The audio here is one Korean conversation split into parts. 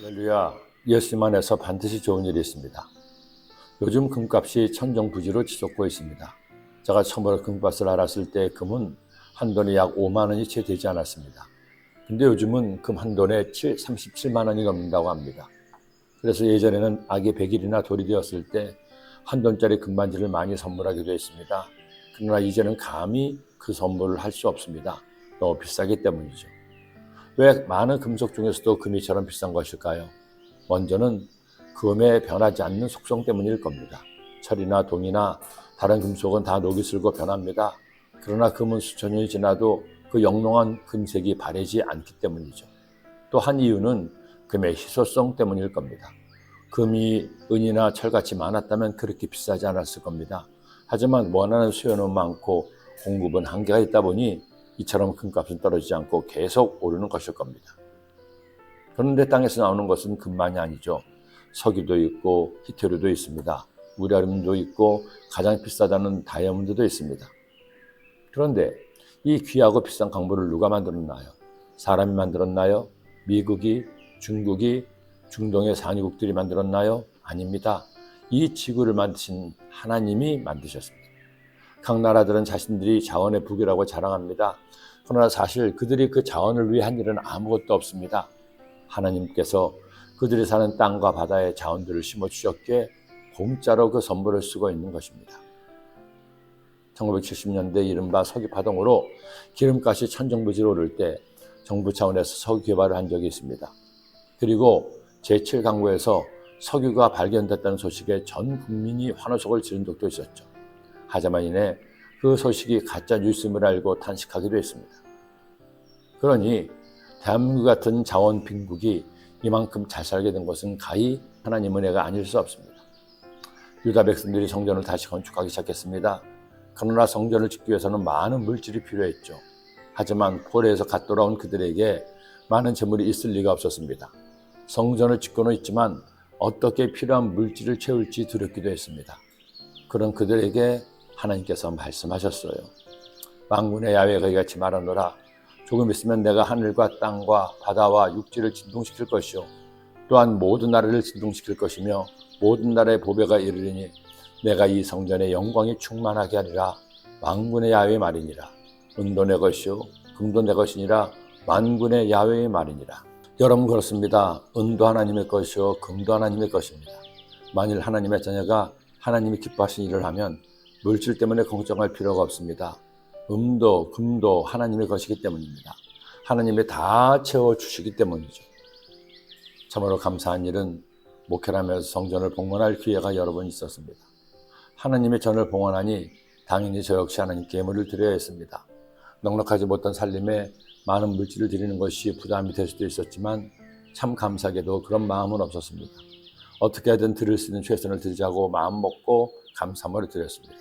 할렐루야, 예수님 안에서 반드시 좋은 일이 있습니다. 요즘 금값이 천정부지로 치솟고 있습니다. 제가 처음으로 금값을 알았을 때 금은 한 돈에 약 5만 원이 채 되지 않았습니다. 근데 요즘은 금 한 돈에 37만 원이 넘는다고 합니다. 그래서 예전에는 악이 100일이나 돌이 되었을 때 한 돈짜리 금반지를 많이 선물하기도 했습니다. 그러나 이제는 감히 그 선물을 할 수 없습니다. 너무 비싸기 때문이죠. 왜 많은 금속 중에서도 금이 저런 비싼 것일까요? 먼저는 금의 변하지 않는 속성 때문일 겁니다. 철이나 동이나 다른 금속은 다 녹이 슬고 변합니다. 그러나 금은 수천 년이 지나도 그 영롱한 금색이 바래지 않기 때문이죠. 또 한 이유는 금의 희소성 때문일 겁니다. 금이 은이나 철같이 많았다면 그렇게 비싸지 않았을 겁니다. 하지만 원하는 수요는 많고 공급은 한계가 있다 보니 이처럼 금값은 떨어지지 않고 계속 오르는 것일 겁니다. 그런데 땅에서 나오는 것은 금만이 아니죠. 석유도 있고 히토류도 있습니다. 우라늄도 있고 가장 비싸다는 다이아몬드도 있습니다. 그런데 이 귀하고 비싼 광물을 누가 만들었나요? 사람이 만들었나요? 미국이, 중국이, 중동의 산유국들이 만들었나요? 아닙니다. 이 지구를 만드신 하나님이 만드셨습니다. 각 나라들은 자신들이 자원의 부귀라고 자랑합니다. 그러나 사실 그들이 그 자원을 위해 한 일은 아무것도 없습니다. 하나님께서 그들이 사는 땅과 바다에 자원들을 심어주셨기에 공짜로 그 선물을 쓰고 있는 것입니다. 1970년대 이른바 석유파동으로 기름값이 천정부지로 오를 때 정부 차원에서 석유 개발을 한 적이 있습니다. 그리고 제7강구에서 석유가 발견됐다는 소식에 전 국민이 환호성을 지른 적도 있었죠. 하지만 이내 그 소식이 가짜 뉴스임을 알고 탄식하기도 했습니다. 그러니 대한민국 같은 자원 빈국이 이만큼 잘 살게 된 것은 가히 하나님 은혜가 아닐 수 없습니다. 유다 백성들이 성전을 다시 건축하기 시작했습니다. 그러나 성전을 짓기 위해서는 많은 물질이 필요했죠. 하지만 포로에서 갓 돌아온 그들에게 많은 재물이 있을 리가 없었습니다. 성전을 짓고는 있지만 어떻게 필요한 물질을 채울지 두렵기도 했습니다. 그런 그들에게 하나님께서 말씀하셨어요. 만군의 야훼가 이같이 말하노라. 조금 있으면 내가 하늘과 땅과 바다와 육지를 진동시킬 것이요 또한 모든 나라를 진동시킬 것이며 모든 나라의 보배가 이르리니 내가 이 성전의 영광이 충만하게 하리라. 만군의 야훼의 말이니라. 은도 내 것이요 금도 내 것이니라. 만군의 야훼의 말이니라. 여러분 그렇습니다. 은도 하나님의 것이요 금도 하나님의 것입니다. 만일 하나님의 자녀가 하나님이 기뻐하신 일을 하면 물질 때문에 걱정할 필요가 없습니다. 금도 금도 하나님의 것이기 때문입니다. 하나님이 다 채워주시기 때문이죠. 참으로 감사한 일은 목회를 하면서 성전을 봉헌할 기회가 여러 번 있었습니다. 하나님의 전을 봉헌하니 당연히 저 역시 하나님께 예물을 드려야 했습니다. 넉넉하지 못한 살림에 많은 물질을 드리는 것이 부담이 될 수도 있었지만 참 감사하게도 그런 마음은 없었습니다. 어떻게든 드릴 수 있는 최선을 드리자고 마음 먹고 감사함을 드렸습니다.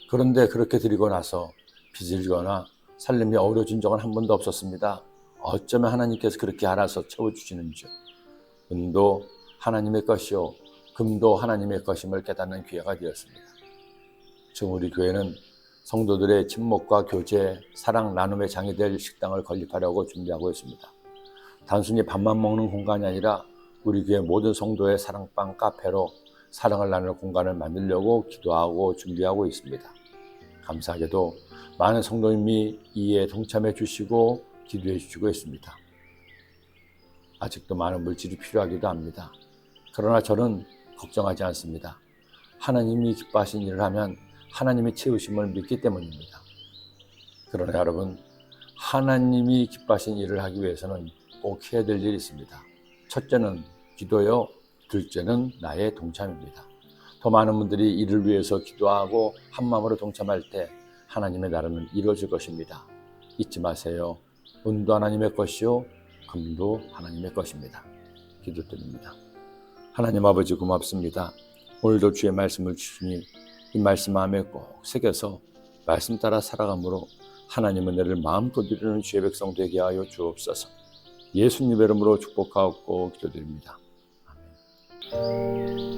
그런데 그렇게 드리고 나서 빚을거나 살림이 어려워진 적은 한 번도 없었습니다. 어쩌면 하나님께서 그렇게 알아서 채워주시는지요. 은도 하나님의 것이요 금도 하나님의 것임을 깨닫는 기회가 되었습니다. 지금 우리 교회는 성도들의 친목과 교제, 사랑, 나눔의 장이 될 식당을 건립하려고 준비하고 있습니다. 단순히 밥만 먹는 공간이 아니라 우리 교회 모든 성도의 사랑방 카페로 사랑을 나눌 공간을 만들려고 기도하고 준비하고 있습니다. 감사하게도 많은 성도님이 이에 동참해 주시고 기도해 주시고 있습니다. 아직도 많은 물질이 필요하기도 합니다. 그러나 저는 걱정하지 않습니다. 하나님이 기뻐하신 일을 하면 하나님이 채우심을 믿기 때문입니다. 그러나 여러분, 하나님이 기뻐하신 일을 하기 위해서는 꼭 해야 될 일이 있습니다. 첫째는 기도요, 둘째는 나의 동참입니다. 더 많은 분들이 이를 위해서 기도하고 한마음으로 동참할 때 하나님의 나라는 이루어질 것입니다. 잊지 마세요. 은도 하나님의 것이요 금도 하나님의 것입니다. 기도드립니다. 하나님 아버지 고맙습니다. 오늘도 주의 말씀을 주시니 이 말씀 마음에 꼭 새겨서 말씀 따라 살아감으로 하나님 은혜를 마음껏 누리는 주의 백성 되게 하여 주옵소서. 예수님 이름으로 축복하옵고 기도드립니다. 아멘.